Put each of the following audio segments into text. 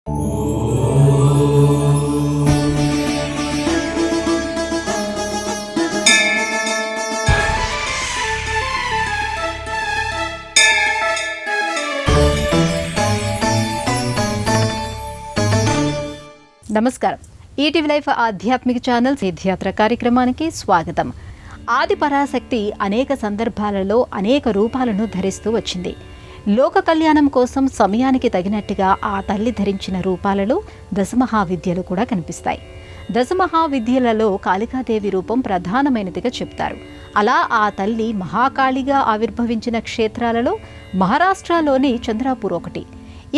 నమస్కారం. ETV life ఆధ్యాత్మిక channel తీర్థయాత్ర కార్యక్రమానికి స్వాగతం. ఆది పరాశక్తి అనేక సందర్భాలలో అనేక రూపాలను ధరిస్తూ వచ్చింది. లోక కళ్యాణం కోసం సమయానికి తగినట్టుగా ఆ తల్లి ధరించిన రూపాలలో దశమహావిద్యలు కూడా కనిపిస్తాయి. దశమహావిద్యలలో కాళికాదేవి రూపం ప్రధానమైనదిగా చెప్తారు. అలా ఆ తల్లి మహాకాళిగా ఆవిర్భవించిన క్షేత్రాలలో మహారాష్ట్రలోని చంద్రాపూర్ ఒకటి.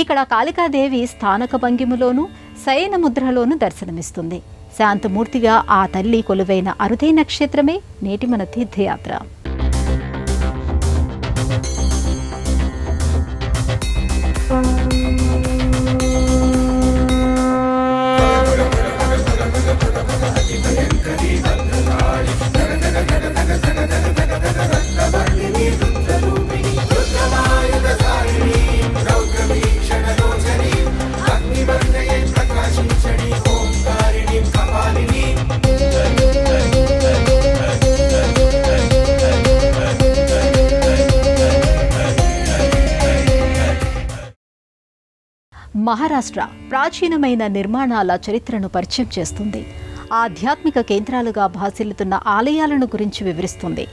ఇక్కడ కాళికాదేవి స్థానక భంగిమలోనూ శయన ముద్రలోనూ దర్శనమిస్తుంది. శాంతమూర్తిగా ఆ తల్లి కొలువైన అరుదైన క్షేత్రమే నేటి మన తీర్థయాత్ర. మహారాష్ట్ర ప్రాచీనమైన నిర్మాణాల చరిత్రను పరిచయం చేస్తుంది. ఆధ్యాత్మిక కేంద్రాలుగా భాసిల్లుతున్న ఆలయాలను గురించి వివరిస్తుంది.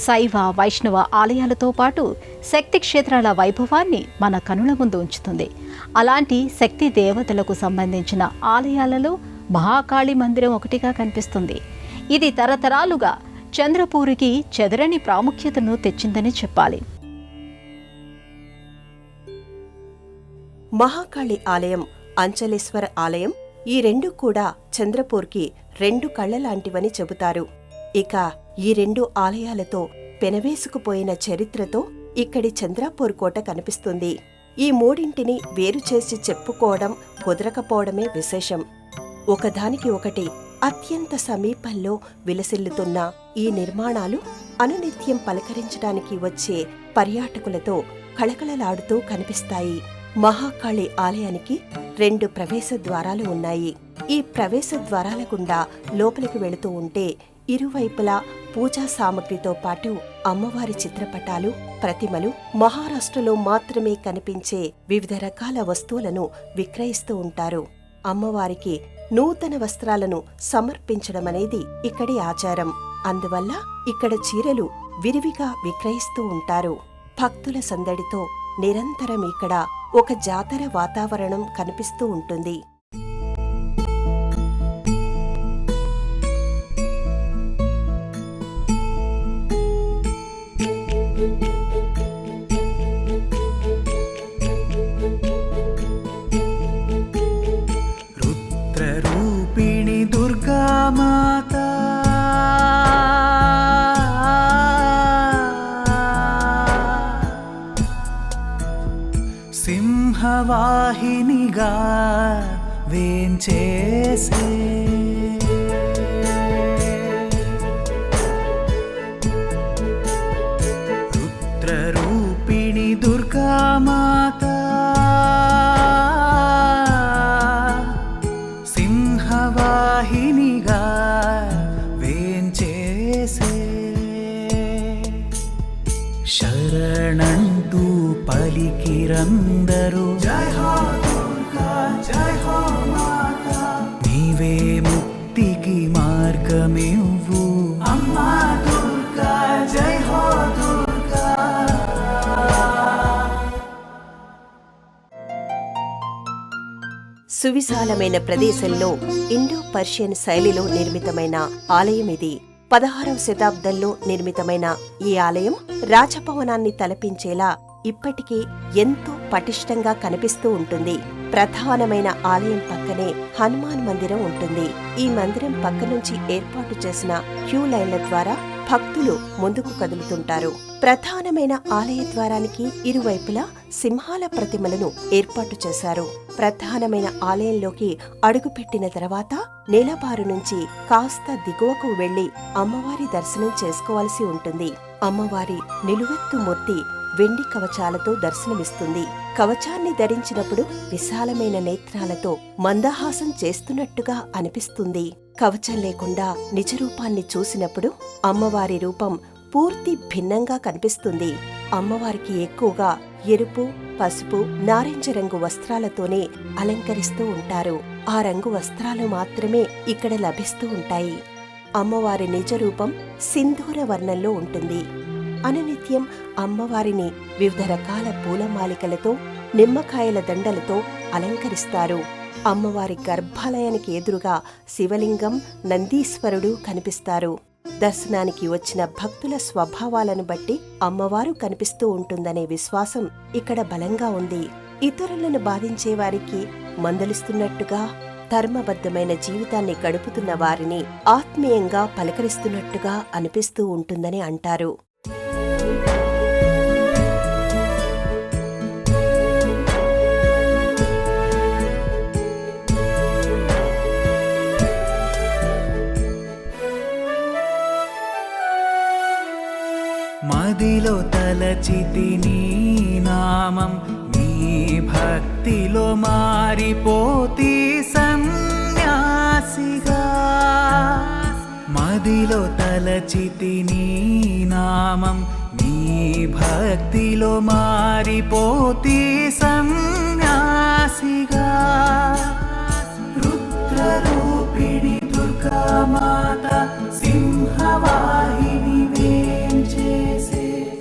శైవ వైష్ణవ ఆలయాలతో పాటు శక్తి క్షేత్రాల వైభవాన్ని మన కనుల ముందు ఉంచుతుంది. అలాంటి శక్తి దేవతలకు సంబంధించిన ఆలయాలలో మహాకాళి మందిరం ఒకటిగా కనిపిస్తుంది. ఇది తరతరాలుగా చంద్రపూరికి చెదరని ప్రాముఖ్యతను తెచ్చిందని చెప్పాలి. మహాకాళి ఆలయం, అంచలేశ్వర ఆలయం ఈ రెండు కూడా చంద్రపూర్కి రెండు కళ్లలాంటివని చెబుతారు. ఇక ఈ రెండు ఆలయాలతో పెనవేసుకుపోయిన చరిత్రతో ఇక్కడి చంద్రపూర్ కోట కనిపిస్తుంది. ఈ మూడింటిని వేరు చేసి చెప్పుకోవడం కుదరకపోవడమే విశేషం. ఒకదానికి ఒకటి అత్యంత సమీపంలో విలసిల్లుతున్న ఈ నిర్మాణాలు అనునిత్యం పలకరించడానికి వచ్చే పర్యాటకులతో కళకళలాడుతూ కనిపిస్తాయి. మహాకాళి ఆలయానికి రెండు ప్రవేశ ద్వారాలు ఉన్నాయి. ఈ ప్రవేశ ద్వారాల గుండా లోపలికి వెళుతూ ఉంటే ఇరువైపులా పూజా సామగ్రితో పాటు అమ్మవారి చిత్రపటాలు, ప్రతిమలు, మహారాష్ట్రలో మాత్రమే కనిపించే వివిధ రకాల వస్తువులను విక్రయిస్తూ ఉంటారు. అమ్మవారికి నూతన వస్త్రాలను సమర్పించడమనేది ఇక్కడి ఆచారం. అందువల్ల ఇక్కడ చీరలు విరివిగా విక్రయిస్తూ ఉంటారు. భక్తుల సందడితో నిరంతరం ఇక్కడ ఒక జాతర వాతావరణం కనిపిస్తూ ఉంటుంది. రుద్రరూపిణి దుర్గామాత సింహవాహినిగా వేంచేసే రుద్రరూపిణి దుర్గామాత సింహవాహినిగా వేంచేసే శరణంటూ పలికిరందరూ జై హో దుర్గా జై హో మాత, నీవే ముక్తికి మార్గమివ్వు అమ్మా దుర్గా జై హో దుర్గా. సువిశాలమైన ప్రదేశంలో ఇండో పర్షియన్ శైలిలో నిర్మితమైన ఆలయం ఇది. 16వ శతాబ్దంలో నిర్మితమైన ఈ ఆలయం రాజభవనాన్ని తలపించేలా ఇప్పటికీ ఎంతో పటిష్టంగా కనిపిస్తూ ఉంటుంది. ప్రధానమైన ఆలయం పక్కనే హనుమాన్ మందిరం ఉంటుంది. ఈ మందిరం పక్క నుంచి ఏర్పాటు చేసిన క్యూ లైన్ల ద్వారా భక్తులు ముందుకు కదులుతుంటారు. ప్రధానమైన ఆలయ ద్వారానికి ఇరువైపులా సింహాల ప్రతిమలను ఏర్పాటు చేశారు. ప్రధానమైన ఆలయంలోకి అడుగుపెట్టిన తర్వాత నేలబారు నుంచి కాస్త దిగువకు వెళ్లి అమ్మవారి దర్శనం చేసుకోవాల్సి ఉంటుంది. అమ్మవారి నిలువెత్తు మూర్తి వెండి కవచాలతో దర్శనమిస్తుంది. కవచాన్ని ధరించినప్పుడు విశాలమైన నేత్రాలతో మందహాసం చేస్తున్నట్టుగా అనిపిస్తుంది. కవచం లేకుండా నిజరూపాన్ని చూసినప్పుడు అమ్మవారి రూపం పూర్తి భిన్నంగా కనిపిస్తుంది. అమ్మవారికి ఎక్కువగా ఎరుపు, పసుపు, నారింజ రంగు వస్త్రాలతోనే అలంకరిస్తూ ఉంటారు. ఆ రంగు వస్త్రాలు మాత్రమే ఇక్కడ లభిస్తూ ఉంటాయి. అమ్మవారి నిజరూపం సింధూర వర్ణంలో ఉంటుంది. అనునిత్యం అమ్మవారిని వివిధ రకాల పూలమాలికలతో, నిమ్మకాయల దండలతో అలంకరిస్తారు. అమ్మవారి గర్భాలయానికి ఎదురుగా శివలింగం, నందీశ్వరుడు కనిపిస్తారు. దర్శనానికి వచ్చిన భక్తుల స్వభావాలను బట్టి అమ్మవారు కనిపిస్తూ ఉంటుందనే విశ్వాసం ఇక్కడ బలంగా ఉంది. ఇతరులను బాధించే వారికి మందలిస్తున్నట్టుగా, ధర్మబద్ధమైన జీవితాన్ని గడుపుతున్న వారిని ఆత్మీయంగా పలకరిస్తున్నట్టుగా అనిపిస్తూ ఉంటుందని అంటారు. మదిలో తలచితి నీ నామం, నీ భక్తిలో మారిపోతి సన్యాసిగా. మదిలో తలచితి నీ నామం, నీ భక్తిలో మారిపోతి సన్యాసిగా. రుద్రరూపిణి దుర్గామాత, సింహవాహిని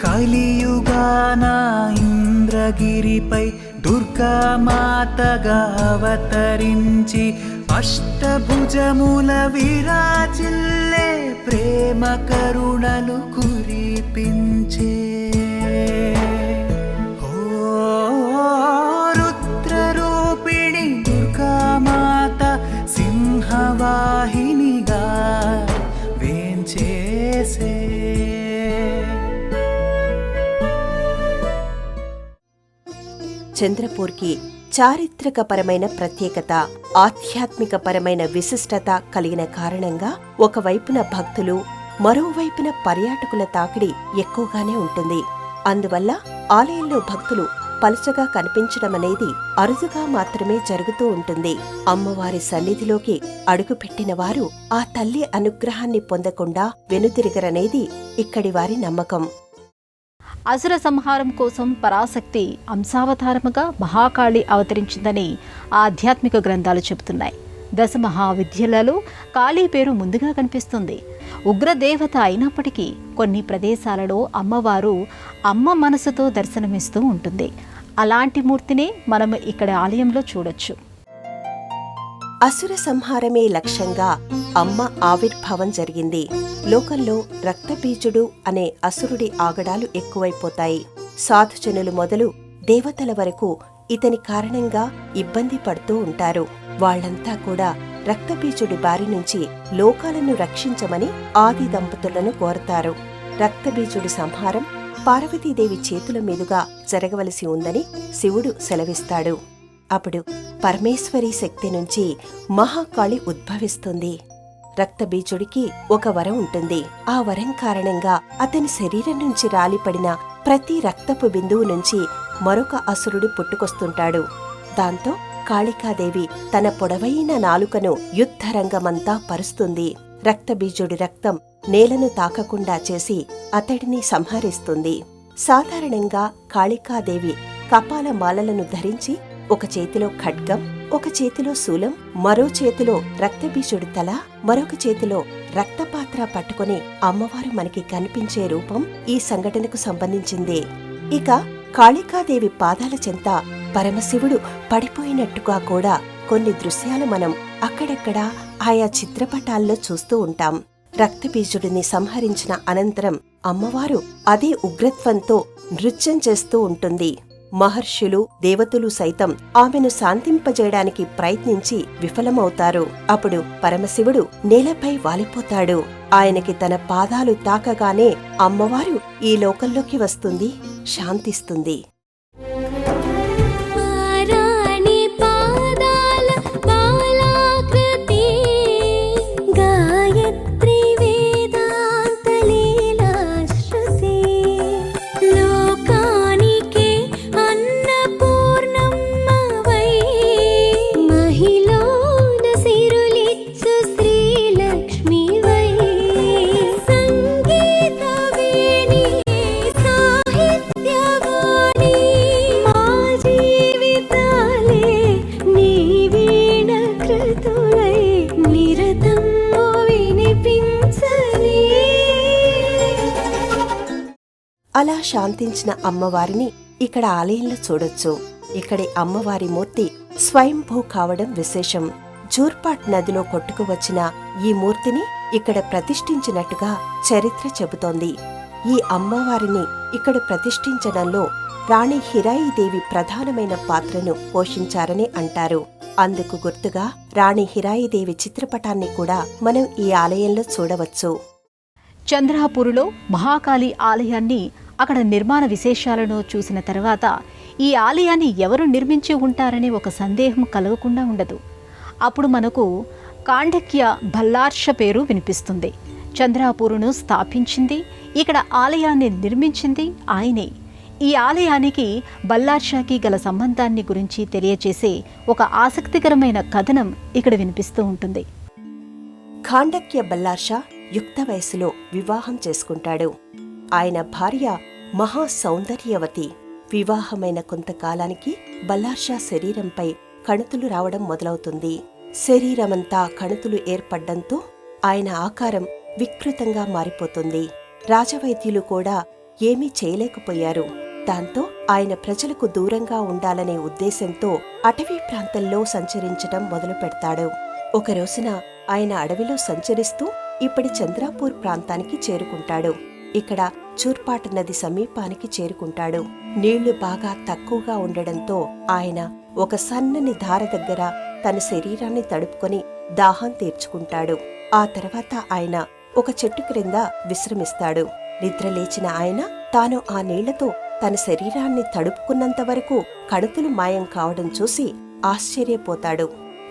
కలియుగాన ఇంద్రగిరిపై దుర్గామాతగా అవతరించి అష్టభుజముల విరాజిల్లే ప్రేమ కరుణలు కురిపించే. ఓ రుద్రరూపిణి దుర్గామాత సింహవాహినిగా వేంచేసే. చంద్రపూర్కి చారిత్రకపరమైన ప్రత్యేకత, ఆధ్యాత్మికపరమైన విశిష్టత కలిగిన కారణంగా ఒకవైపున భక్తులు, మరోవైపున పర్యాటకుల తాకిడి ఎక్కువగానే ఉంటుంది. అందువల్ల ఆలయంలో భక్తులు పలుచగా కనిపించడమనేది అరుదుగా మాత్రమే జరుగుతూ ఉంటుంది. అమ్మవారి సన్నిధిలోకి అడుగుపెట్టిన వారు ఆ తల్లి అనుగ్రహాన్ని పొందకుండా వెనుతిరగరనేది ఇక్కడి వారి నమ్మకం. అసుర సంహారం కోసం పరాశక్తి అంశావతారముగా మహాకాళి అవతరించిందని ఆధ్యాత్మిక గ్రంథాలు చెబుతున్నాయి. దశ మహావిద్యలలో కాళీ పేరు ముందుగా కనిపిస్తుంది. ఉగ్రదేవత అయినప్పటికీ కొన్ని ప్రదేశాలలో అమ్మవారు అమ్మ మనసుతో దర్శనమిస్తూ ఉంటుంది. అలాంటి మూర్తినే మనం ఇక్కడ ఆలయంలో చూడొచ్చు. అసుర సంహారమే లక్ష్యంగా అమ్మ ఆవిర్భావం జరిగింది. లోకంలో రక్తబీజుడు అనే అసురుడి ఆగడాలు ఎక్కువైపోతాయి. సాధుజనులు మొదలు దేవతల వరకు ఇతని కారణంగా ఇబ్బంది పడుతూ ఉంటారు. వాళ్లంతా కూడా రక్తబీజుడి బారి నుంచి లోకాలను రక్షించమని ఆది దంపతులను కోరతారు. రక్తబీజుడి సంహారం పార్వతీదేవి చేతుల మీదుగా జరగవలసి ఉందని శివుడు సెలవిస్తాడు. అప్పుడు పరమేశ్వరీ శక్తి నుంచి మహాకాళి ఉద్భవిస్తుంది. రక్తబీజుడికి ఒక వరం ఉంటుంది. ఆ వరం కారణంగా అతని శరీరం నుంచి రాలిపడిన ప్రతి రక్తపు బిందువు నుంచి మరొక అసురుడు పుట్టుకొస్తుంటాడు. దాంతో కాళికాదేవి తన పొడవైన నాలుకను యుద్ధరంగమంతా పరుస్తుంది. రక్తబీజుడి రక్తం నేలను తాకకుండా చేసి అతడిని సంహరిస్తుంది. సాధారణంగా కాళికాదేవి కపాల మాలలను ధరించి ఒక చేతిలో ఖడ్గం, ఒక చేతిలో శూలం, మరో చేతిలో రక్తబీజుడి తల, మరొక చేతిలో రక్తపాత్ర పట్టుకుని అమ్మవారు మనకి కనిపించే రూపం ఈ సంఘటనకు సంబంధించిందే. ఇక కాళికాదేవి పాదాల చెంత పరమశివుడు పడిపోయినట్టుగా కూడా కొన్ని దృశ్యాలు మనం అక్కడక్కడ ఆయా చిత్రపటాల్లో చూస్తూ ఉంటాం. రక్తబీజుడిని సంహరించిన అనంతరం అమ్మవారు అదే ఉగ్రత్వంతో నృత్యం చేస్తూ ఉంటుంది. మహర్షులు, దేవతలు సైతం ఆమెను శాంతింపజేయడానికి ప్రయత్నించి విఫలమవుతారు. అప్పుడు పరమశివుడు నేలపై వాలిపోతాడు. ఆయనకి తన పాదాలు తాకగానే అమ్మవారు ఈ లోకంలోకి వస్తుంది, శాంతిస్తుంది. లోకానికే అన్నపూర్ణ శాంతించిన అమ్మవారిని ఇక్కడ ఆలయంలో చూడొచ్చు. ఇక్కడి అమ్మవారి మూర్తి స్వయంభూ కావడం విశేషం. జూర్పాట్ నదిలో కొట్టుకువచ్చిన ఈ మూర్తిని ఇక్కడ ప్రతిష్ఠించినట్టుగా చరిత్ర చెబుతోంది. ఈ అమ్మవారిని ఇక్కడ ప్రతిష్ఠించడంలో రాణి హిరాయిదేవి ప్రధానమైన పాత్రను పోషించారని అంటారు. అందుకు గుర్తుగా రాణి హిరాయిదేవి చిత్రపటాన్ని కూడా మనం ఈ ఆలయంలో చూడవచ్చు. చంద్రపూర్లో మహాకాళి ఆలయాన్ని, అక్కడ నిర్మాణ విశేషాలను చూసిన తర్వాత ఈ ఆలయాన్ని ఎవరు నిర్మించి ఉంటారనే ఒక సందేహం కలగకుండా ఉండదు. అప్పుడు మనకు కాండక్య భల్లార్ష పేరు వినిపిస్తుంది. చంద్రపూర్ను స్థాపించింది, ఇక్కడ ఆలయాన్ని నిర్మించింది ఆయనే. ఈ ఆలయానికి బల్లార్షాకి గల సంబంధాన్ని గురించి తెలియచేసే ఒక ఆసక్తికరమైన కథనం ఇక్కడ వినిపిస్తూ ఉంటుంది. ఖాండక్య బల్లార్షా యుక్త వయసులో వివాహం చేసుకుంటాడు. ఆయన భార్య మహా సౌందర్యవతి. వివాహమైన కొంతకాలానికి బల్లార్షా శరీరంపై కణుతులు రావడం మొదలవుతుంది. శరీరమంతా కణుతులు ఏర్పడ్డంతో ఆయన ఆకారం వికృతంగా మారిపోతుంది. రాజవైద్యులు కూడా ఏమీ చేయలేకపోయారు. దాంతో ఆయన ప్రజలకు దూరంగా ఉండాలనే ఉద్దేశంతో అటవీ ప్రాంతంలో సంచరించటం మొదలు పెడతాడు. ఒక రోజున ఆయన అడవిలో సంచరిస్తూ ఇప్పటి చంద్రపూర్ ప్రాంతానికి చేరుకుంటాడు. ఇక్కడ జూర్పాట్ నది సమీపానికి చేరుకుంటాడు. నీళ్లు బాగా తక్కువగా ఉండడంతో ఆయన ఒక సన్నని ధార దగ్గర తన శరీరాన్ని తడుపుకొని దాహం తీర్చుకుంటాడు. ఆ తర్వాత ఆయన ఒక చెట్టు క్రింద విశ్రమిస్తాడు. నిద్రలేచిన ఆయన తాను ఆ నీళ్లతో తన శరీరాన్ని తడుపుకున్నంత వరకు కణుతులు మాయం కావడం చూసి ఆశ్చర్యపోతాడు.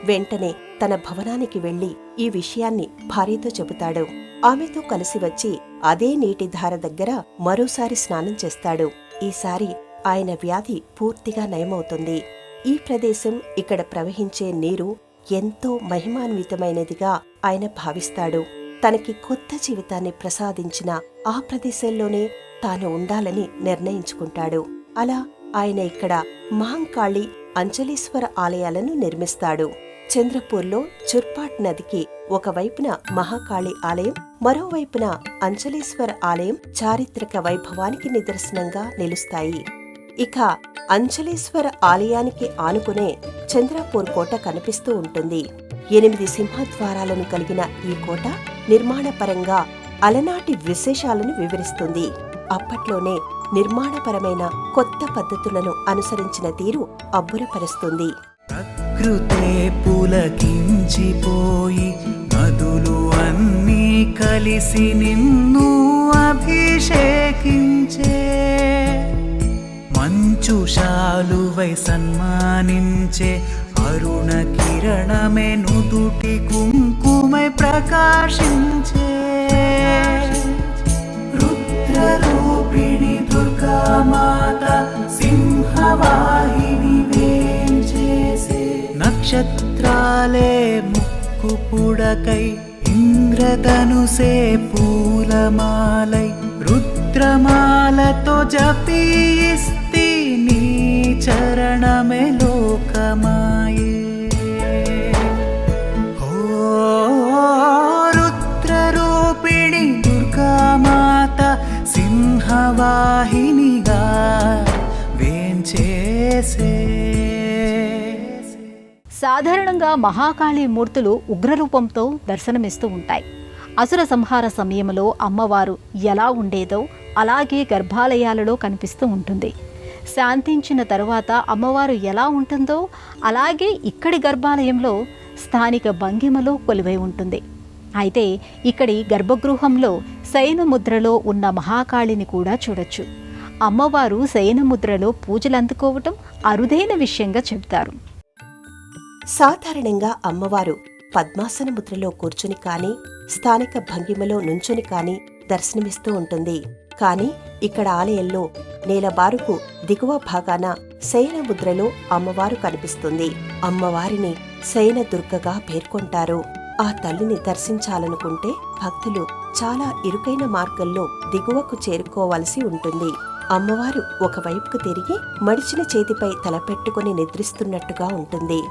వెంటనే తన భవనానికి వెళ్లి ఈ విషయాన్ని భార్యతో చెబుతాడు. ఆమెతో కలిసి వచ్చి అదే నీటి ధార దగ్గర మరోసారి స్నానం చేస్తాడు. ఈసారి ఆయన వ్యాధి పూర్తిగా నయమవుతుంది. ఈ ప్రదేశం, ఇక్కడ ప్రవహించే నీరు ఎంతో మహిమాన్వితమైనదిగా ఆయన భావిస్తాడు. తనకి కొత్త జీవితాన్ని ప్రసాదించిన ఆ ప్రదేశంలోనే తాను ఉండాలని నిర్ణయించుకుంటాడు. అలా ఆయన ఇక్కడ మహంకాళి, అంజలీశ్వర ఆలయాలను నిర్మిస్తాడు. చంద్రపూర్లో జూర్పాట్ నదికి ఒకవైపున మహాకాళి ఆలయం, మరోవైపున అంజలీశ్వర ఆలయం చారిత్రక వైభవానికి నిదర్శనంగా నిలుస్తాయి. ఇక అంజలీశ్వర ఆలయానికి ఆనుకునే చంద్రపూర్ కోట కనిపిస్తూ ఉంటుంది. 8 సింహద్వారాలను కలిగిన ఈ కోట నిర్మాణపరంగా అలనాటి విశేషాలను వివరిస్తుంది. అప్పట్లోనే నిర్మాణపరమైన కొత్త పద్ధతులను అనుసరించిన తీరు అబ్బురపరుస్తుంది. ప్రకృతే పులకించిపోయి నదులు అన్నీ కలిసి నిన్ను అభిషేకించే, మంచు శాలువై సన్మానించే, అరుణ కిరణమే నుదుటి కుంకుమై ప్రకాశించే, రుద్రరూపిణి దుర్గామాత సింహవాహిని వేంచేసే, నక్షత్రాలే ముక్కు పుడకై ఇంద్రధనుసే పూలమాలై, రుద్రమాలతో జపిస్తి నీ చరణమే లోకమాయే. ఓ రుద్రరూపిణి దుర్గామాత సింహవాహినిగా వేంచేసే. సాధారణంగా మహాకాళి మూర్తులు ఉగ్రరూపంతో దర్శనమిస్తూ ఉంటాయి. అసుర సంహార సమయంలో అమ్మవారు ఎలా ఉండేదో అలాగే గర్భాలయాలలో కనిపిస్తూ ఉంటుంది. శాంతించిన తరువాత అమ్మవారు ఎలా ఉంటుందో అలాగే ఇక్కడి గర్భాలయంలో స్థానిక భంగిమలో కొలువై ఉంటుంది. అయితే ఇక్కడి గర్భగృహంలో శయనముద్రలో ఉన్న మహాకాళిని కూడా చూడొచ్చు. అమ్మవారు శయనముద్రలో పూజలు అందుకోవటం అరుదైన విషయంగా చెబుతారు. సాధారణంగా అమ్మవారు పద్మాసన ముద్రలో కూర్చుని కాని, స్థానిక భంగిమలో నుంచుని కాని దర్శనమిస్తూ ఉంటుంది. కాని ఇక్కడ ఆలయంలో నేలబారుకు దిగువ భాగాన శయన ముద్రలో అమ్మవారు కనిపిస్తుంది. అమ్మవారిని శయన దుర్గగా పేర్కొంటారు. ఆ తల్లిని దర్శించాలనుకుంటే భక్తులు చాలా ఇరుకైన మార్గంలో దిగువకు చేరుకోవలసి ఉంటుంది. అమ్మవారు ఒకవైపుకు తిరిగి మడిచిన చేతిపై తలపెట్టుకుని నిద్రిస్తున్నట్టుగా ఉంటుంది.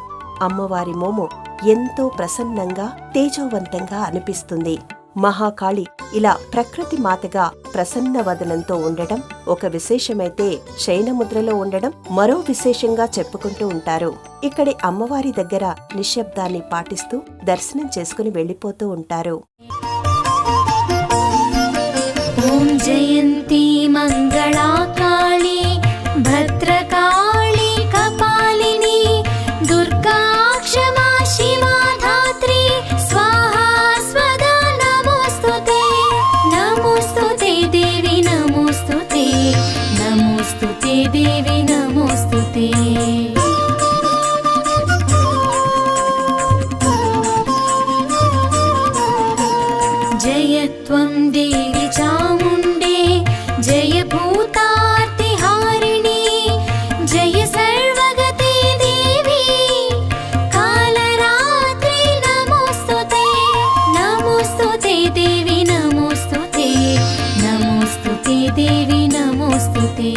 అమ్మవారి మోము ఎంతో ప్రసన్నంగా, తేజోవంతంగా అనిపిస్తుంది. మహాకాళి ఇలా ప్రకృతి మాతగా ప్రసన్న వదనంతో ఉండడం ఒక విశేషమైతే శయనముద్రలో ఉండడం మరో విశేషంగా చెప్పుకుంటూ ఉంటారు. ఇక్కడి అమ్మవారి దగ్గర నిశ్శబ్దాన్ని పాటిస్తూ దర్శనం చేసుకుని వెళ్లిపోతూ ఉంటారు. ఓం జయంతి మంగళా కాళీ భద్రకాళీ కపాలిని దుర్గా క్షమా శివా ధాత్రి స్వాహా స్వదా నమోస్తుతే నమోస్తుతే దేవి నమోస్తుతే నమోస్తుతే దేవి నమోస్తుతే జయత్వం దేవి చాముండే జయ భూతార్తిహారిణి జయ సర్వగతే దేవి కాలరాత్రి నమోస్తుతే నమోస్తుతే దేవి నమోస్తుతే నమోస్తుతే దేవి నమోస్తుతే.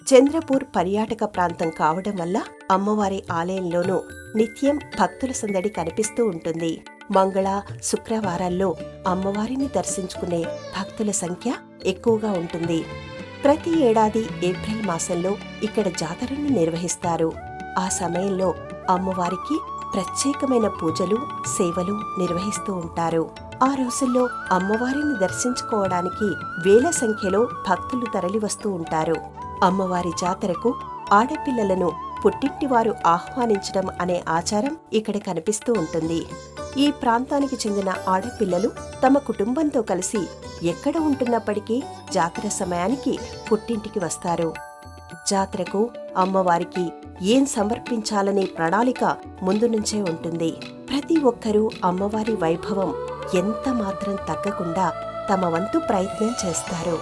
చంద్రపూర్ పర్యాటక ప్రాంతం కావడం వల్ల అమ్మవారి ఆలయంలోనూ నిత్యం భక్తుల సందడి కనిపిస్తూ ఉంటుంది. మంగళ, శుక్రవారాల్లో అమ్మవారిని దర్శించుకునే భక్తుల సంఖ్య ఎక్కువగా ఉంటుంది. ప్రతి ఏడాది ఏప్రిల్ మాసంలో ఇక్కడ జాతరను నిర్వహిస్తారు. ఆ సమయంలో అమ్మవారికి ప్రత్యేకమైన పూజలు, సేవలు నిర్వహిస్తూ ఉంటారు. ఆ రోజుల్లో అమ్మవారిని దర్శించుకోవడానికి వేల సంఖ్యలో భక్తులు తరలివస్తూ ఉంటారు. అమ్మవారి జాతరకు ఆడపిల్లలను పుట్టింటివారు ఆహ్వానించడం అనే ఆచారం ఇక్కడ కనిపిస్తూ ఉంటుంది. ఈ ప్రాంతానికి చెందిన ఆడపిల్లలు తమ కుటుంబంతో కలిసి ఎక్కడ ఉంటున్నప్పటికీ జాతర సమయానికి పుట్టింటికి వస్తారు. జాతరకు అమ్మవారికి ఏం సమర్పించాలనే ప్రణాళిక ముందు నుంచే ఉంటుంది. ప్రతి ఒక్కరూ అమ్మవారి వైభవం ఎంత మాత్రం తగ్గకుండా తమ వంతు ప్రయత్నం చేస్తారు.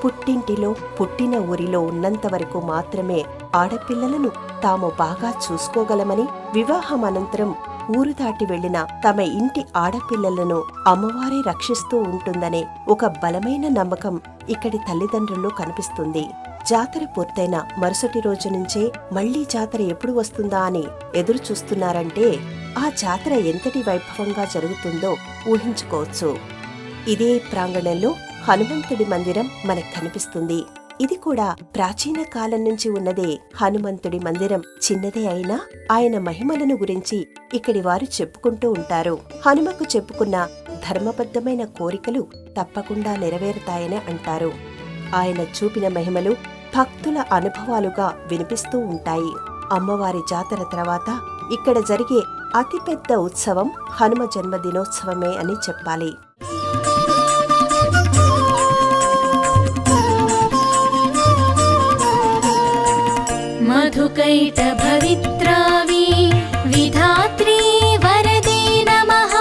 పుట్టింటిలో, పుట్టిన ఊరిలో ఉన్నంత వరకు మాత్రమే ఆడపిల్లలను తాము బాగా చూసుకోగలమని, వివాహం అనంతరం ఊరు దాటి వెళ్లిన తమ ఇంటి ఆడపిల్లలను అమ్మవారే రక్షిస్తూ ఉంటుందనే ఒక బలమైన నమ్మకం ఇక్కడి తల్లిదండ్రుల్లో కనిపిస్తుంది. జాతర పూర్తయిన మరుసటి రోజు నుంచే మళ్లీ జాతర ఎప్పుడు వస్తుందా అని ఎదురు చూస్తున్నారంటే ఆ జాతర ఎంతటి వైభవంగా జరుగుతుందో ఊహించుకోవచ్చు. ఇదే ప్రాంగణంలో హనుమంతుడి మందిరం మనకు కనిపిస్తుంది. ఇది కూడా ప్రాచీన కాలం నుంచి ఉన్నదే. హనుమంతుడి మందిరం చిన్నదే అయినా ఆయన మహిమలను గురించి ఇక్కడి వారు చెప్పుకుంటూ ఉంటారు. హనుమకు చెప్పుకున్న ధర్మబద్ధమైన కోరికలు తప్పకుండా నెరవేరుతాయని అంటారు. ఆయన చూపిన మహిమలు భక్తుల అనుభవాలుగా వినిపిస్తూ ఉంటాయి. అమ్మవారి జాతర తర్వాత ఇక్కడ జరిగే అతిపెద్ద ఉత్సవం హనుమ జన్మదినోత్సవమే అని చెప్పాలి. మధుకైట భవిత్రావి విధాత్రీ వరదే నమః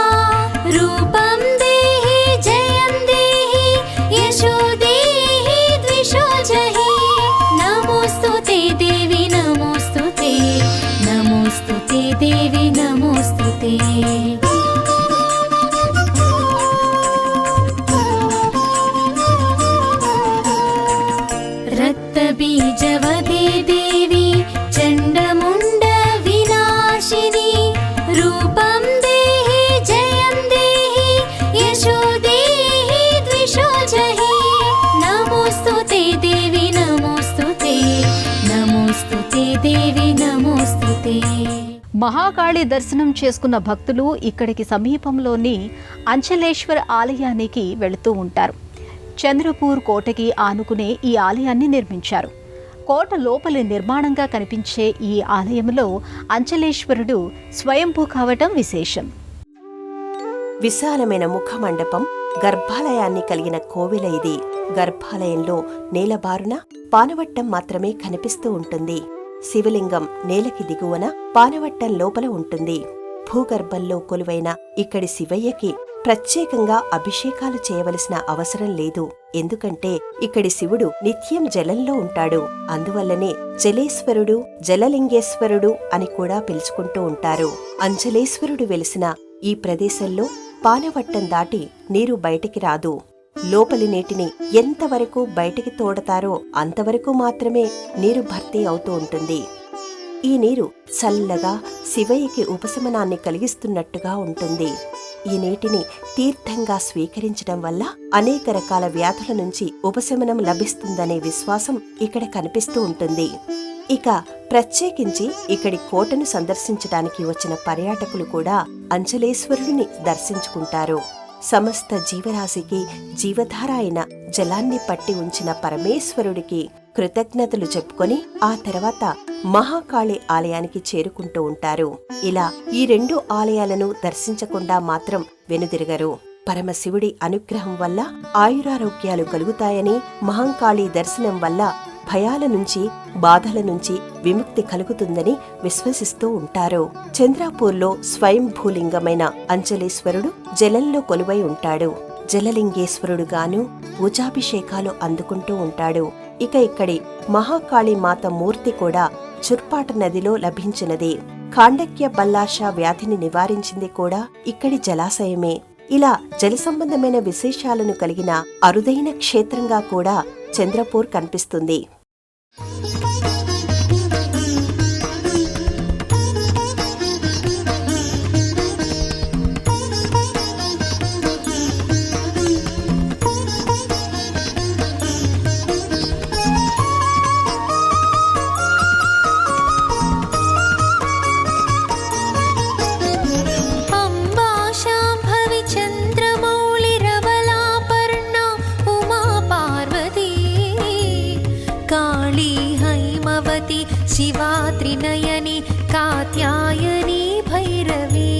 రూపం దేహి జయం దేహి యశో దేహి ద్విషో జహి నమోస్తుతే దేవి నమోస్తుతే నమోస్తుతే దేవి నమోస్తుతే. రక్తబీజవదే దేవి చండముండ వినాశిని రూపం దేహి జయం దేహి యశో దేహి ద్విషో జహి నమోస్తుతే దేవి నమోస్తుతే నమోస్తుతే దేవి నమోస్తుతే. మహాకాళి దర్శనం చేసుకున్న భక్తులు ఇక్కడికి సమీపంలోని అంచలేశ్వర్ ఆలయానికి వెళుతూ ఉంటారు. చంద్రపూర్ కోటకి ఆనుకునే ఈ ఆలయాన్ని నిర్మించారు. కోట లోపలి నిర్మాణంగా కనిపించే ఈ ఆలయంలో అంచలేశ్వరుడు స్వయంభూ కావటం విశేషం. విశాలమైన ముఖమండపం, గర్భాలయాన్ని కలిగిన కోవెల ఇది. గర్భాలయంలో నేలబారున పానవట్టం మాత్రమే కనిపిస్తూ ఉంటుంది. శివలింగం నేలకి దిగువన, పానవట్టం లోపల ఉంటుంది. భూగర్భంలో కొలువైన ఇక్కడి శివయ్యకి ప్రత్యేకంగా అభిషేకాలు చేయవలసిన అవసరం లేదు. ఎందుకంటే ఇక్కడి శివుడు నిత్యం జలంలో ఉంటాడు. అందువల్లనే జలేశ్వరుడు, జలలింగేశ్వరుడు అని కూడా పిలుచుకుంటూ ఉంటారు. అంజలేశ్వరుడు వెలిసిన ఈ ప్రదేశంలో పానవట్టం దాటి నీరు బయటికి రాదు. లోపలి నీటిని ఎంతవరకు బయటికి తోడతారో అంతవరకు మాత్రమే నీరు భర్తీ అవుతూ ఉంటుంది. ఈ నీరు చల్లగా శివయ్యకి ఉపశమనాన్ని కలిగిస్తున్నట్టుగా ఉంటుంది. ఈ నీటిని తీర్థంగా స్వీకరించడం వల్ల అనేక రకాల వ్యాధుల నుంచి ఉపశమనం లభిస్తుందనే విశ్వాసం ఇక్కడ కనిపిస్తూ ఉంటుంది. ఇక ప్రత్యేకించి ఇక్కడి కోటను సందర్శించడానికి వచ్చిన పర్యాటకులు కూడా అంజలేశ్వరుడిని దర్శించుకుంటారు. సమస్త జీవరాశికి జీవధార అయిన జలాన్ని పట్టి ఉంచిన పరమేశ్వరుడికి కృతజ్ఞతలు చెప్పుకొని ఆ తర్వాత మహాకాళి ఆలయానికి చేరుకుంటూ ఉంటారు. ఇలా ఈ 2 ఆలయాలను దర్శించకుండా మాత్రం వెనుదిరగరు. పరమశివుడి అనుగ్రహం వల్ల ఆయురారోగ్యాలు కలుగుతాయని, మహంకాళి దర్శనం వల్ల భయాల నుంచి, బాధల నుంచి విముక్తి కలుగుతుందని విశ్వసిస్తూ ఉంటారు. చంద్రాపూర్లో స్వయంభూలింగమైన అంజలేశ్వరుడు జలంలో కొలువై ఉంటాడు. జలలింగేశ్వరుడుగాను పూజాభిషేకాలు అందుకుంటూ ఉంటాడు. ఇక ఇక్కడి మహాకాళీ మాత మూర్తి కూడా చుర్పాట నదిలో లభించినది. కాండక్య బల్లాష వ్యాధిని నివారించింది కూడా ఇక్కడి జలాశయమే. ఇలా జల సంబంధమైన విశేషాలను కలిగిన అరుదైన క్షేత్రంగా కూడా చంద్రపూర్ కనిపిస్తుంది. शिवा त्रिनयनी कात्यायनी भैरवी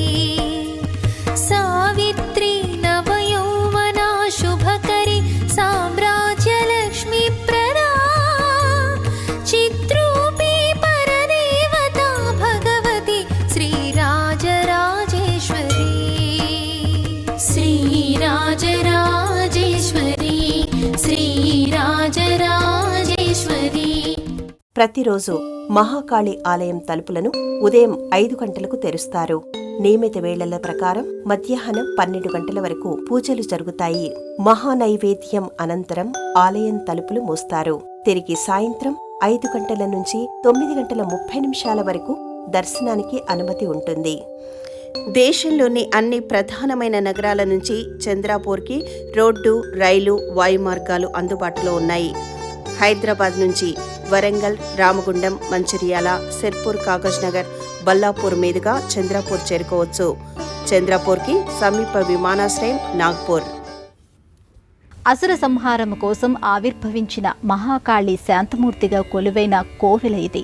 सावित्री नवयौवना शुभकरी साम्राज्यलक्ष्मी प्रदा चित्रूपी परदेवता भगवती श्रीराजराजेश्वरी श्रीराजराजेश्वरी श्रीराजराजेश्वरी. ప్రతిరోజు మహాకాళి ఆలయం తలుపులను ఉదయం 5 గంటలకు తెరుస్తారు. నియమిత వేళల ప్రకారం మధ్యాహ్నం 12 గంటల వరకు పూజలు జరుగుతాయి. మహానైవేద్యం అనంతరం ఆలయం తలుపులు మూస్తారు. తిరిగి సాయంత్రం 5 గంటల నుంచి 9:30 వరకు దర్శనానికి అనుమతి ఉంటుంది. దేశంలోని అన్ని ప్రధానమైన నగరాల నుంచి చంద్రాపూర్కి రోడ్డు, రైలు, వాయు మార్గాలు అందుబాటులో ఉన్నాయి. హైదరాబాద్ నుంచి వరంగల్, రామగుండం, మంచిర్యాల, సిర్పూర్, కాగజ్ నగర్, బల్లాపూర్ మీదుగా చంద్రాపూర్ చేరుకోవచ్చు. చంద్రాపూర్కి సమీప విమానాశ్రయం నాగ్పూర్. అసుర సంహారం కోసం ఆవిర్భవించిన మహాకాళి శాంతమూర్తిగా కొలువైన కోవెల ఇది.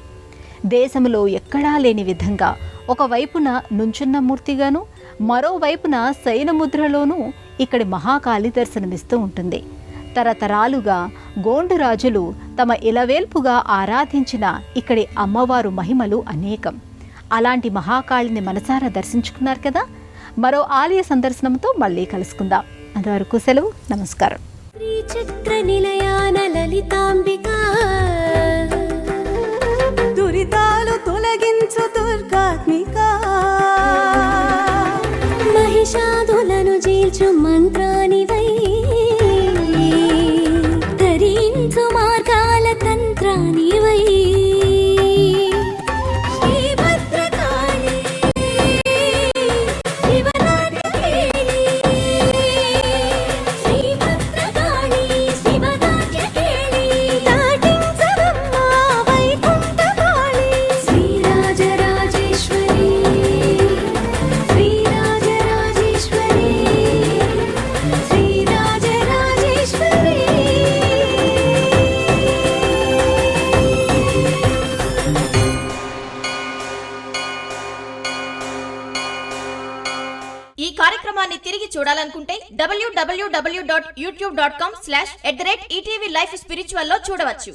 దేశంలో ఎక్కడా లేని విధంగా ఒకవైపున నుంచున్న మూర్తిగాను, మరోవైపున శయనముద్రలోనూ ఇక్కడి మహాకాళి దర్శనమిస్తూ ఉంటుంది. తరతరాలుగా గోండు రాజులు తమ ఇలవేల్పుగా ఆరాధించిన ఇక్కడి అమ్మవారు మహిమలు అనేకం. అలాంటి మహాకాళిని మనసారా దర్శించుకున్నారు కదా. మరో ఆలయ సందర్శనంతో మళ్ళీ కలుసుకుందాం. అంతవరకు సెలవు. నమస్కారం. శ్రీచక్ర నిలయాన లలితాంబికా దురితాలు తొలగించు దుర్గాత్మికా మహిషాదులను జీల్చు మంత్రానివై ధరించు మార్గాల తంత్రానివై ఈ కార్యక్రమాన్ని తిరిగి చూడాలనుకుంటే www.youtube.com/@ETV Life Spiritual లో చూడవచ్చు.